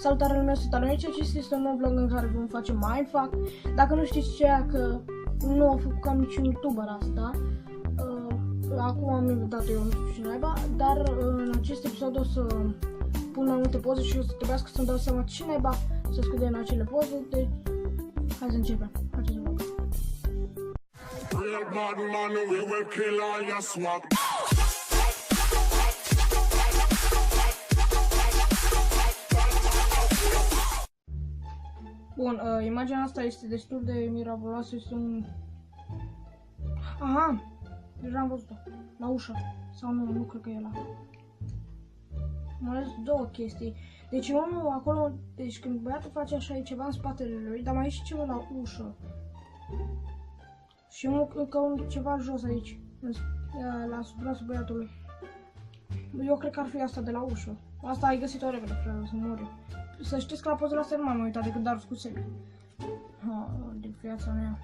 Salutare, lumea, sunt Alonici, acesta este un nou vlog în care vom face Mindfuck. Dacă nu știți ce e, că nu a făcut cam niciun youtuber asta, acum am inventat eu, nu știu ce naiba, dar în acest episod o să pun mai multe poze și o să trebuiască să-mi dau seama ce naiba să scrie în acele poze, deci hai să începem acest vlog. Bun, imaginea asta este destul de miraculoasă, este un... Aha! Deja am văzut-o. La ușă. Sau nu cred că e la... Mai ales două chestii. Deci unul acolo, deci când băiatul face așa, e ceva în spatele lui, dar mai e și ceva la ușă. Și unul ceva jos aici, la sub brațul băiatului. Eu cred că ar fi asta de la ușă. Asta ai găsit-o repede, frate, să mori. Să știți că la pozele astea nu m-am uitat decât dar cu sebi. De viața mea.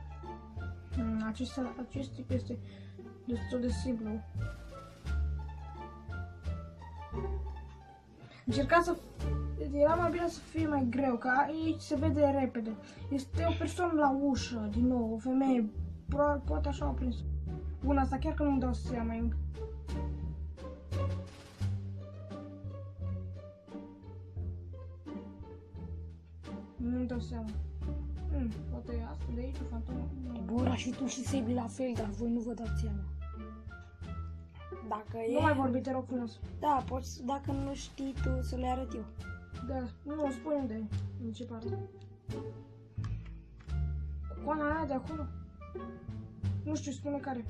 Acest tip este destul de simplu. Încercați să... Era mai bine să fie mai greu, că aici se vede repede. Este o persoană la ușă, din nou, o femeie. Poate așa a prins. Bun, asta chiar că nu-mi dau seama încă. Nu-mi dau seama. Poate e asta de aici, o fantomă. Bora, și tu și Sebi la fel, dar voi nu vă dați seama. Dacă Nu e... mai vorbi, te rog frumos. Da, poți, dacă nu știi tu, să le arăt eu. Da, nu, spune unde e, în ce parte. Coana aia de acolo? Nu știu, spune care.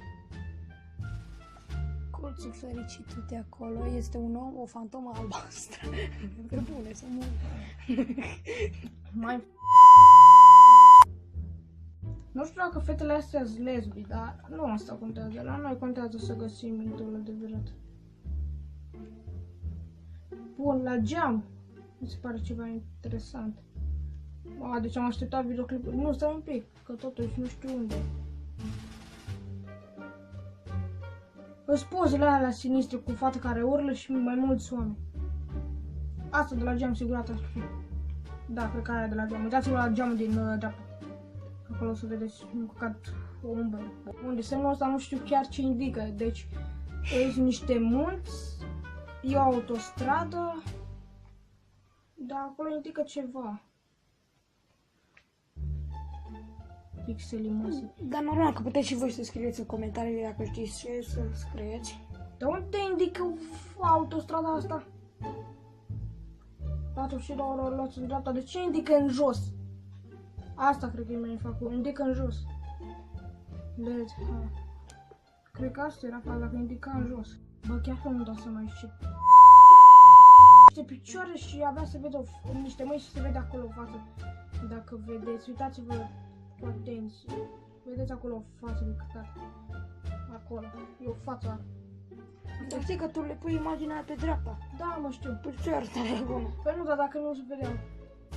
Colțul fericit de acolo este un om, o fantomă albastră. Pe bune, să mor. Mai... Nu știu dacă fetele astea sunt lesbi, dar nu asta contează. La noi contează să găsim idolul adevărat. Bun, la geam. Mi se pare ceva interesant. Deci am așteptat videoclipul. Nu, stai un pic, că totuși nu știu unde. Îți pozele alea sinistre cu fată care urlă și mai mulți oameni. Asta de la geam, sigurat ar fi. Da, cred că aia de la geam. Uitați-vă la geamul din dreapta. Acolo să vedeți un căcat, o umbră. Unde semnul ăsta nu știu chiar ce indică. Deci, sunt niște munți, e o autostradă, dar acolo indică ceva. Pixelimoase. Dar normal că puteți și voi să scrieți în comentarii dacă știți ce să scrieți. Dar unde indică autostrada asta? Datul și două luați în dreapta. De ce indică în jos? Asta cred că e mai fac. Indică în jos. Vedeți? Cred că asta era faza, dacă indica în jos. Bă, chiar că nu dau seama aici ce... Niște picioare și abia se vede niște mâini și se vede acolo o față. Dacă vedeți, uitați-vă cu atenție. Vedeți acolo o față de căcat. Acolo. E o față. Dar știi că tu le pui imaginea pe dreapta. Da, mă știu. Păi ce arătă la bună? Păi nu, dar dacă nu se vedea.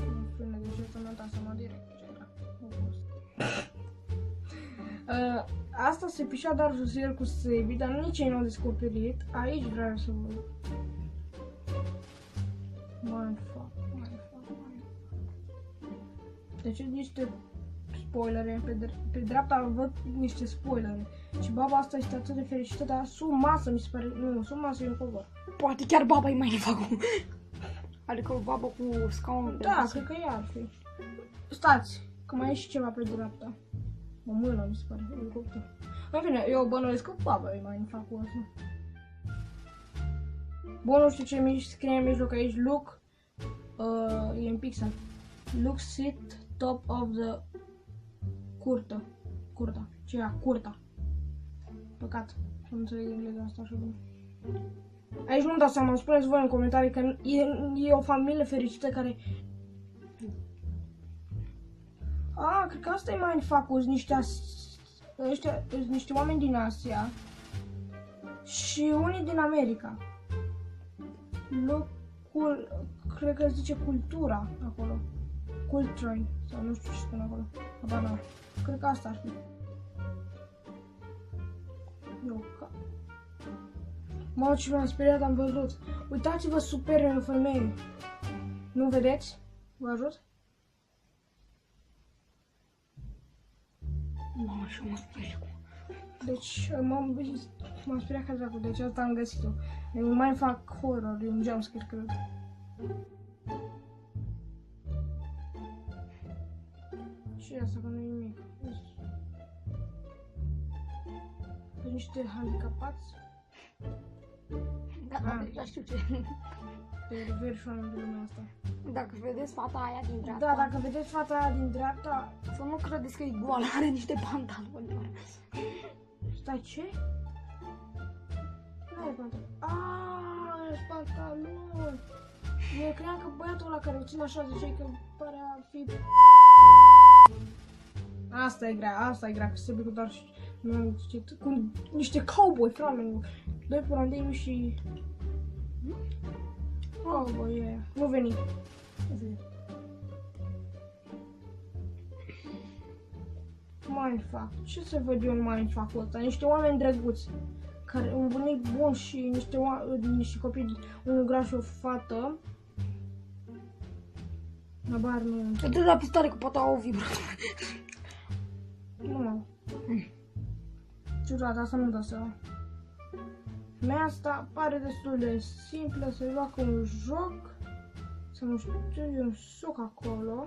Nu spune, deci eu mi-am dat seama direct. Asta se pișea dar el cu Sebi, dar nici ei nu au descoperit. Aici vreau să văd. Mindfuck. Deci niște spoilere. Pe dreapta văd niște spoilere. Și baba asta este atât de fericită, dar sub masă mi se pare. Nu, sub masă e un covor. Poate chiar baba e mai nefăcut. Adică o babă cu scaunul. Da, cred că ea ar fi. Stați, că mai e și ceva pe dreapta. O mână, mi se pare, elicopter. În fine, eu bănuiesc că baba e mai fac cu asta. Bun, nu știu ce mi scrie în mijloc aici. Look, e în pixel. Look sit top of the curta. Ce e curta? Păcat, nu înțeleg engleza asta așa bine. Aici nu-mi dau seama, spuneți voi în comentarii că e o familie fericită care... Cred că asta e Mindfuck-ul, niște oameni din Asia și unii din America. Locul, cred că zice cultura acolo. Culture, sau nu știu ce spune acolo. Abana. Cred că asta ar fi. Mamă, ce m-am speriat, am văzut. Uitați-vă, super, e o femeie. Nu vedeți? Vă ajut? Mamă, și mă speriu. Deci m-am speriat ca dracu, deci asta am găsit-o. Eu mai fac horror, e un jumpscare, cred. Și asta, că nu e nimic. Pe niște handicapați. Da, deja știu ce. Pervers și oameni de lumea asta. Dacă vedeți fata aia din dreapta, Da, dacă vedeți fata aia din dreapta... să nu credeți că e goală, are niște pantaloni. Stai, ce? Nu e pantaloni. Aaaa, ești pantaloni. Eu cream că băiatul ăla care o ține așa, ziceai că pare a fi... Asta e grea, că se trebuie cu doar și... cu niște cowboy, frate. Doi purandei și... Cowboy, yeah. Nu veni. Mindfuck. Ce să văd eu în Mindfuck-ul ăsta? Niște oameni drăguți. Care, un bunic bun și niște copii, unul graș și o fată. Abar nu. Te duci la pistole că poate au o vibrație. Nu mă. Ciudat, asta nu dă seama. Mea asta pare destul de simplă, se joacă un joc. Să nu știu, e un soc acolo.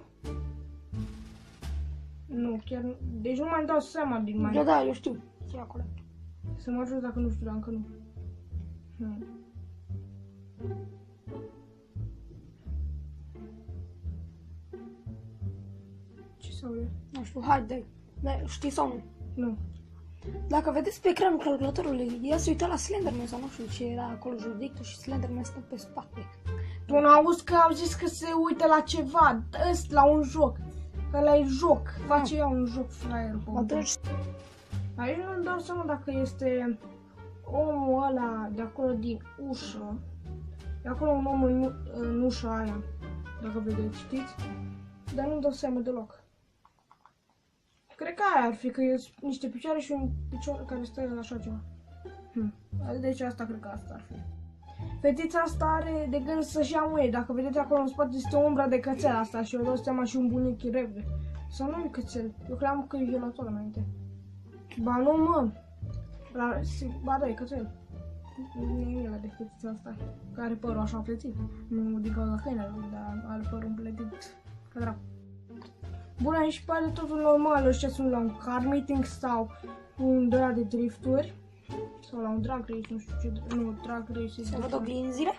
Nu, chiar nu. Deci nu mai dau seama din mai. Da, eu știu. Ce e acolo? Să mă ajut dacă nu știu, dar încă nu. Ce se aude? Nu știu, hai, dai. Știi sau nu? Nu. Dacă vedeți pe ecranul calculatorului, ea se uita la Slenderman sau nu știu ce era acolo judectul și Slenderman stă pe spate. Tu n-auzi că au zis că se uită la ceva, la un joc. Că ăla e joc, face ea un joc flyer. Atunci... Aici nu-mi dau seama dacă este omul ăla de acolo din ușă. E acolo un om în ușa aia, dacă vedeți, știți? Dar nu-mi dau seama deloc. Cred că aia ar fi, că e niște picioare și un picior care stă în așa ceva. Deci asta cred că asta ar fi. Fetița asta are de gând să-și ia muie. Dacă vedeți acolo în spate este o umbră de cățel asta și eu dau seama și un bunic repede. Sau nu e cățel, eu cream că e violator înainte. Ba nu mă, ba da, e cățel. Nu e ăla de fetița asta, care are părul așa împletit. Nu din cauza câinelui, dar are părul împletit ca dracu. Bun, aici pare totul normal, ăștia sunt la un car meeting sau un ăla de drifturi. Sau la un drag race, nu știu ce, nu, drag race. Se văd oglinzile?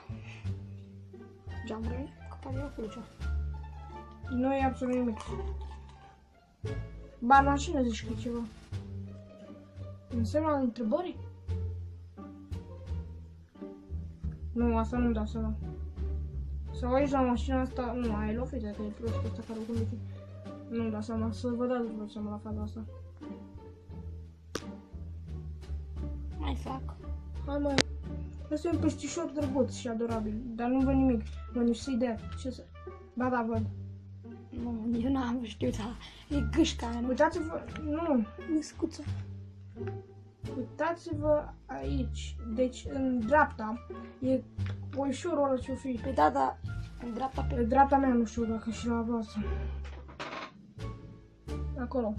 Geamurile? Că pare eu cu cea. Nu e absolut nimic. Ba, la cine zici că e ceva? Înseamnă al întrebării? Nu, asta nu-mi dau seama. Sau aici la mașina asta, nu, aia e lovită, că e prostul ăsta care o conduce. Nu-mi dau seama, să vă dați vreo seama la faza asta. Mai fac. Hai mai. Ăsta e un peștișor drăguț și adorabil, dar nu văd nimic. When you see that, ce să... Ba da, văd. Nu, eu n-am știut, dar e gâșca aia, nu? Uitați-vă, nu. E scuță. Uitați-vă aici, deci în dreapta, e oișorul ăla ce-o fi. Păi da, da, în dreapta Pe pe... dreapta mea, nu știu dacă și la voastră. Acolo.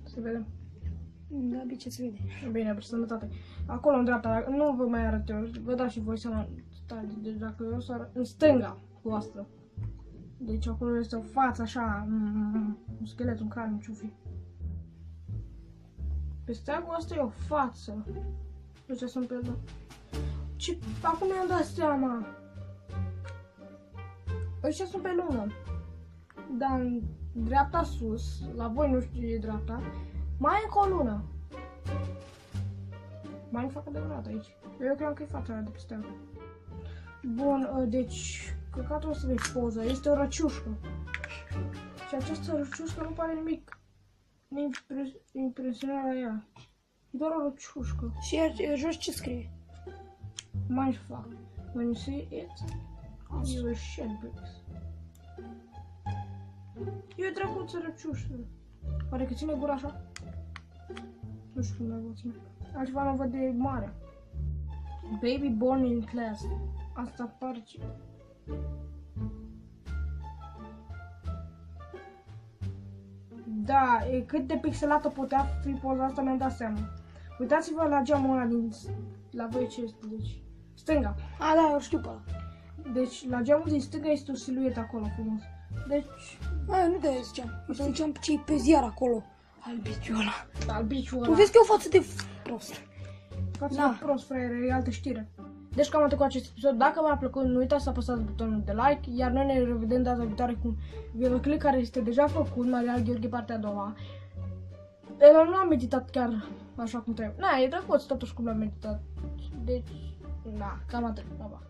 Se vede. Da, bine, ce se vede. Bine, pe sănătate. Acolo în dreapta, nu vă mai arăt eu, vă dați și voi seama. Deci dacă eu să arăt, în stânga voastră. Deci acolo este o față așa, un schelet, un craniu, ce-o fi. Pe steagul ăsta e o față. Ăștia sunt pe el. Ce? Acum mi-am dat seama. Ăștia sunt pe lună. Dar în dreapta sus, la voi nu știu ce e dreapta, mai e încă o lună. Mai nu fac adevărat aici. Eu cred că e fața aia de pe steagă. Bun, deci, căcatul ăsta de poză este o răciușcă. Și această răciușcă nu pare nimic impresionant la ea. E doar o răciușcă. Și jos ce scrie? Mindfuck. When you see it, you will shed bricks. E o drăguță răciușă. Pare că ține gura așa? Nu știu cum mai vă ține. Altceva nu văd de mare. Baby born in class. Asta pare ce... Da, cât de pixelată putea fi poza asta, mi-am dat seama. Uitați-vă la geamul ăla la voi ce este, deci, stânga. A, da, eu știu pe ăla. Deci, la geamul din stânga este o siluetă acolo frumos. Deci, Nu de ziceam. Eu ziceam ce-i pe ziar acolo. Albiciul ăla. albiciul Tu ăla. vezi că e o față de prost. Față Da. de prost, fraiere, e altă știre. Deci cam atât cu acest episod. Dacă v-a plăcut, nu uitați să apăsați butonul de like, iar noi ne revedem data viitoare cu un videoclip care este deja făcut, Marial Gheorghe partea a doua. Dar nu am meditat chiar așa cum trebuie. Na, e drăguț totuși cum l-am meditat. Deci, na, cam atât. Pa, pa.